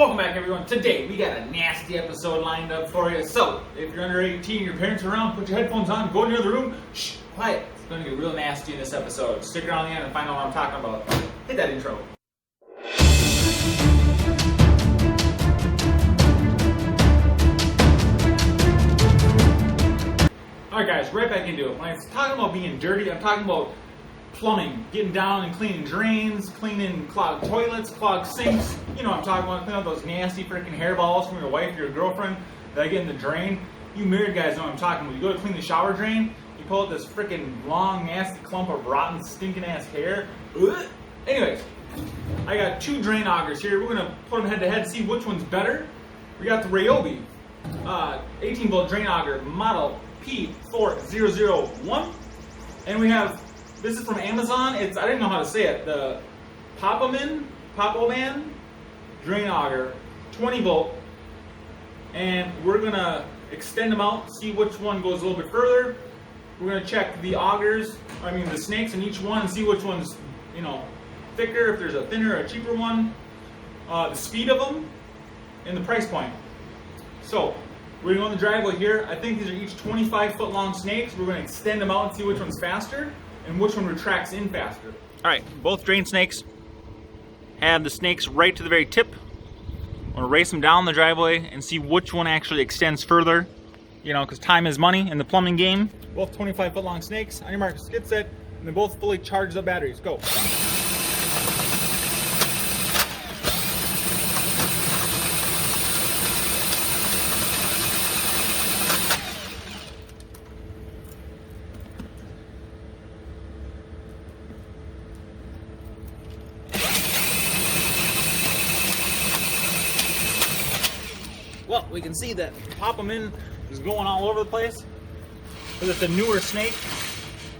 Welcome back, everyone. Today we got a nasty episode lined up for you. So if you're under 18, your parents are around, put your headphones on, go in the other room. Shh, quiet. It's going to get real nasty in this episode. Stick around the end and find out what I'm talking about. Hit that intro. Alright guys, right back into it. When I'm talking about being dirty, I'm talking about plumbing, getting down and cleaning drains, cleaning clogged toilets, clogged sinks. You know what I'm talking about, cleaning up those nasty freaking hairballs from your wife or your girlfriend that get in the drain. You married guys know what I'm talking about. You go to clean the shower drain, you pull out this freaking long, nasty clump of rotten, stinking ass hair. Ugh. Anyways, I got two drain augers here. We're gonna put them head to head, see which one's better. We got the Ryobi 18 volt drain auger model P4001, and we have, this is from Amazon. I didn't know how to say it. The Popoman drain auger, 20 volt, and we're gonna extend them out, see which one goes a little bit further. We're gonna check the the snakes in each one, and see which one's thicker, if there's a thinner or a cheaper one, the speed of them, and the price point. So we're going to go in the driveway here. I think these are each 25-foot long snakes. We're going to extend them out and see which one's faster and which one retracts in faster. All right, both drain snakes have the snakes right to the very tip. I'm going to race them down the driveway and see which one actually extends further, because time is money in the plumbing game. Both 25-foot long snakes. On your marks, get set, and they're both fully charged up batteries. Go. Well, we can see that Popoman is going all over the place, because it's a newer snake.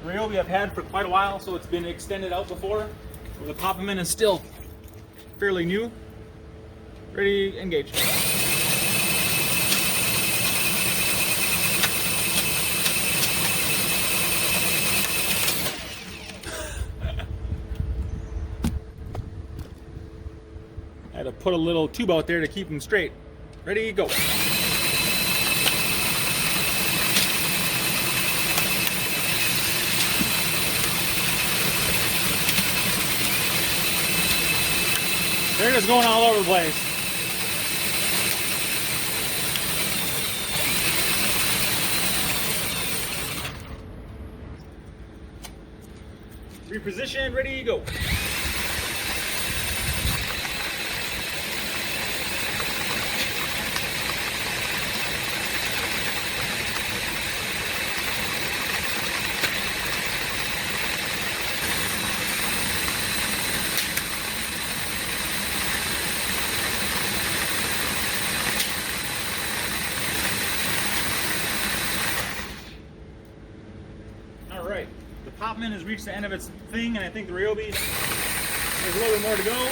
Ryobi I've had for quite a while, so it's been extended out before. The Popoman is still fairly new. Ready, engage. I had to put a little tube out there to keep them straight. Ready, go. They're just going all over the place. Reposition, ready, go. Alright, the Popoman has reached the end of its thing, and I think the Ryobi has a little bit more to go.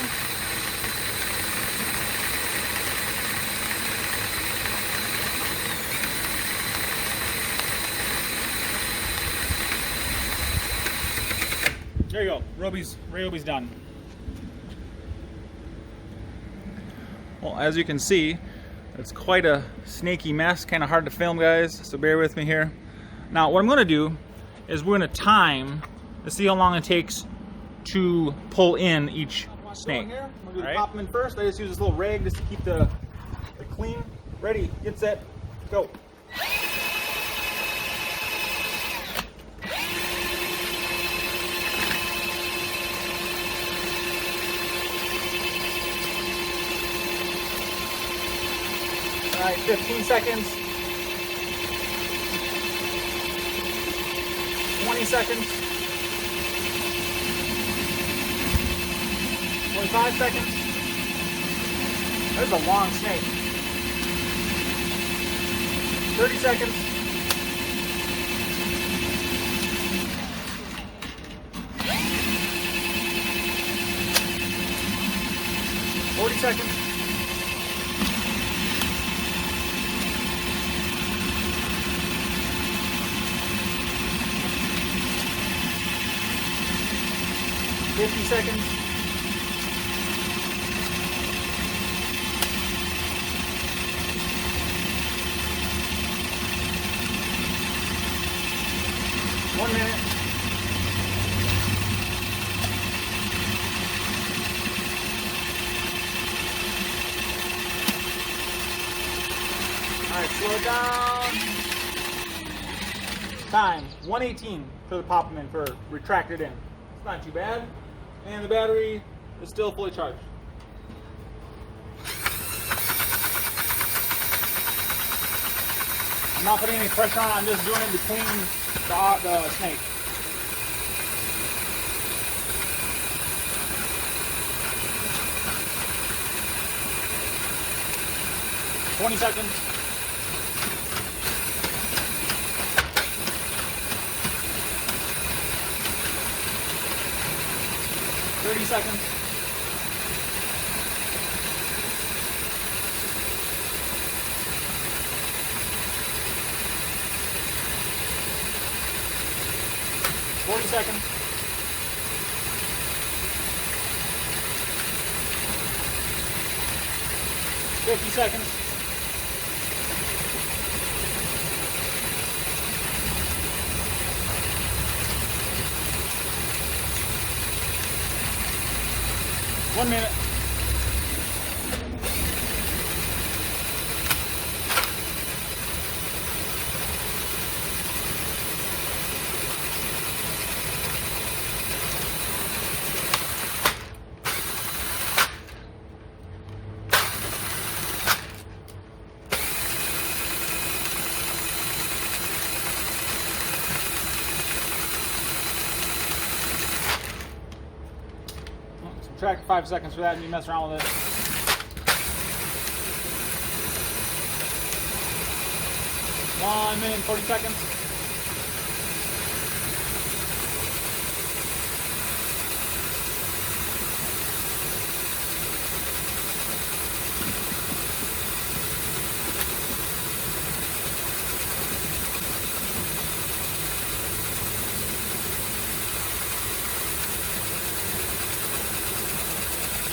There you go, Ryobi's done. Well, as you can see, it's quite a snaky mess, kind of hard to film, guys, so bear with me here. Now, what I'm going to do is we're going to time to see how long it takes to pull in each snake. I'm going to pop them in first. I just use this little rag just to keep the clean. Ready, get set, go. All right, 15 seconds. 20 seconds. 25 seconds. That is a long snake. 30 seconds. 40 seconds. 50 seconds. Alright, slow it down. Time, 118 for the Popoman for retracted in. It's not too bad. And the battery is still fully charged. I'm not putting any pressure on it, I'm just doing it between the snake. $20 seconds. $30 seconds. $40 seconds. $50 seconds. One minute. Subtract 5 seconds for that and you mess around with it. One minute and 40 seconds.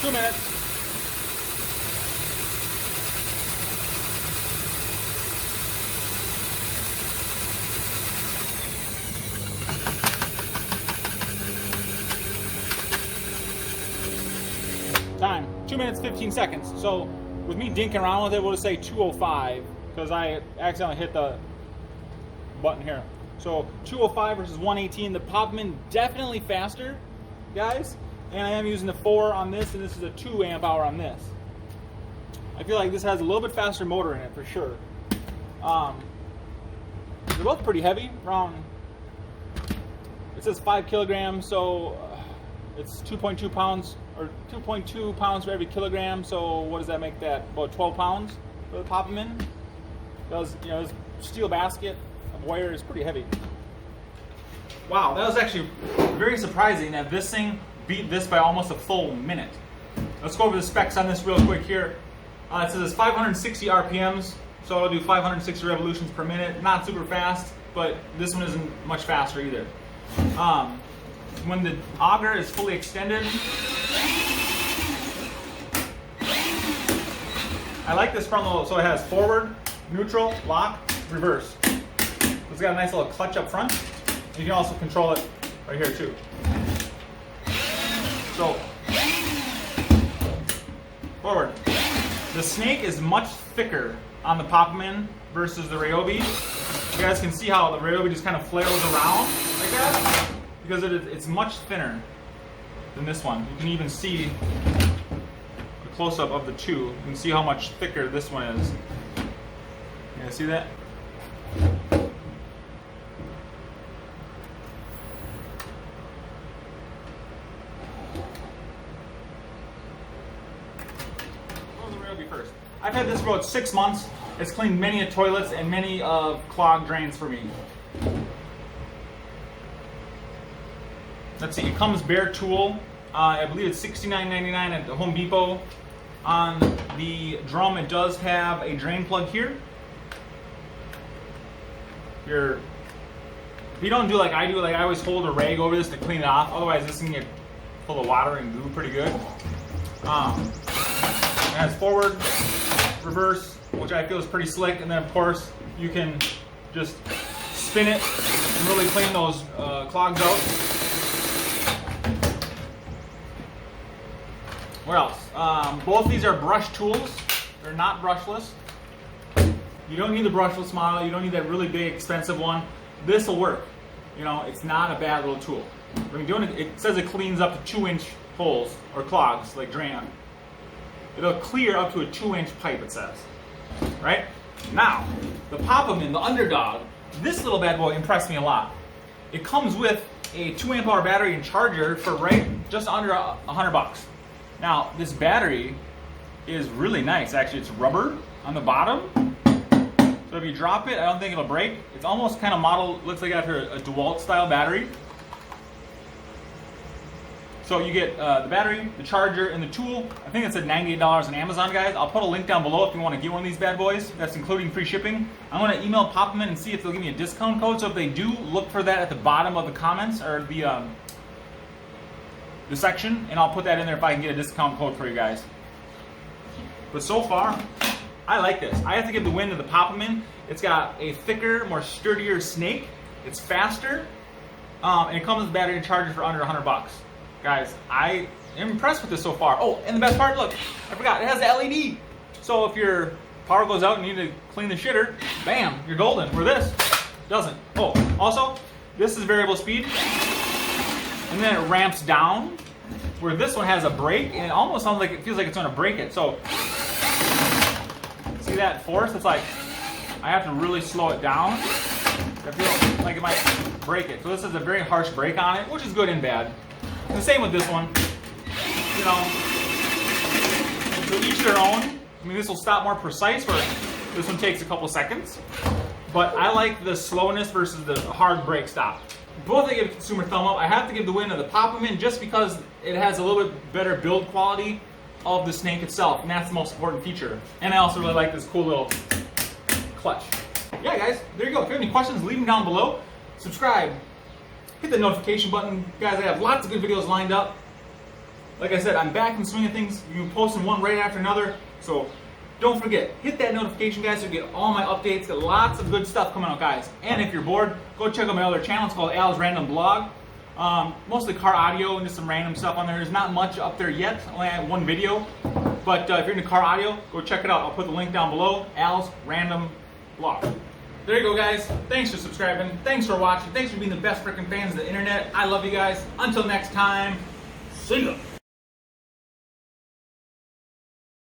Two minutes. Time, 2 minutes, 15 seconds. So with me dinking around with it, we'll just say 205 because I accidentally hit the button here. So 205 versus 118. The Popoman definitely faster, guys. And I am using the 4 on this, and this is a 2 amp hour on this. I feel like this has a little bit faster motor in it for sure. They're both pretty heavy. Around, it says 5 kilograms, so it's 2.2 pounds, or 2.2 pounds for every kilogram. So what does that make that? About 12 pounds for the Popoman. Because this steel basket of wire is pretty heavy. Wow, that was actually very surprising that this thing beat this by almost a full minute. Let's go over the specs on this real quick here. It says it's 560 RPMs, so it'll do 560 revolutions per minute. Not super fast, but this one isn't much faster either. When the auger is fully extended, I like this front load, so it has forward, neutral, lock, reverse. It's got a nice little clutch up front. You can also control it right here too. So, forward. The snake is much thicker on the Popoman versus the Ryobi. You guys can see how the Ryobi just kind of flails around like that because it's much thinner than this one. You can even see a close-up of the two. You can see how much thicker this one is. You guys see that? First. I've had this for about 6 months. It's cleaned many of toilets and many of clogged drains for me. Let's see, it comes bare tool. I believe it's $69.99 at the Home Depot. On the drum, it does have a drain plug here. If you don't do like I do, like I always hold a rag over this to clean it off. Otherwise, this can get full of water and glue pretty good. It has forward, reverse, which I feel is pretty slick, and then of course you can just spin it and really clean those clogs out. What else? Both these are brush tools. They're not brushless. You don't need the brushless model. You don't need that really big, expensive one. This will work. You know, it's not a bad little tool. When you're doing it, it says it cleans up to 2-inch holes or clogs, like drain on. It'll clear up to a 2-inch pipe, it says. Right? Now, the Popoman, the underdog, this little bad boy impressed me a lot. It comes with a 2 amp hour battery and charger for just under $100. Now, this battery is really nice. Actually, it's rubber on the bottom. So if you drop it, I don't think it'll break. It's almost kind of modeled, looks like after a DeWalt style battery. So you get the battery, the charger, and the tool. I think it said $98 on Amazon, guys. I'll put a link down below if you want to get one of these bad boys. That's including free shipping. I'm going to email Popoman and see if they'll give me a discount code. So if they do, look for that at the bottom of the comments or the section, and I'll put that in there if I can get a discount code for you guys. But so far, I like this. I have to give the win to the Popoman. It's got a thicker, more sturdier snake. It's faster, and it comes with battery and charger for under $100. Guys, I am impressed with this so far. Oh, and the best part, look, I forgot, it has the LED. So if your power goes out and you need to clean the shitter, bam, you're golden. Where this doesn't. Oh, also, this is variable speed, and then it ramps down, where this one has a brake, and it almost sounds like it feels like it's going to break it. So, see that force? It's like, I have to really slow it down. I feel like it might break it. So this is a very harsh brake on it, which is good and bad. The same with this one, you know, to each their own. I mean, this will stop more precise, where this one takes a couple seconds. But I like the slowness versus the hard brake stop. Both I give consumer thumb up. I have to give the win to the Popoman just because it has a little bit better build quality of the snake itself, and that's the most important feature. And I also really like this cool little clutch. Yeah, guys, there you go. If you have any questions, leave them down below. Subscribe. Hit the notification button. Guys, I have lots of good videos lined up. Like I said, I'm back in the swing of things. You're posting one right after another. So don't forget, hit that notification, guys, so you get all my updates. Got lots of good stuff coming out, guys. And if you're bored, go check out my other channel. It's called Al's Random Blog. Mostly car audio and just some random stuff on there. There's not much up there yet. I only have one video. But if you're into car audio, go check it out. I'll put the link down below. Al's Random Blog. There you go, guys. Thanks for subscribing. Thanks for watching. Thanks for being the best freaking fans of the internet. I love you guys. Until next time, see ya.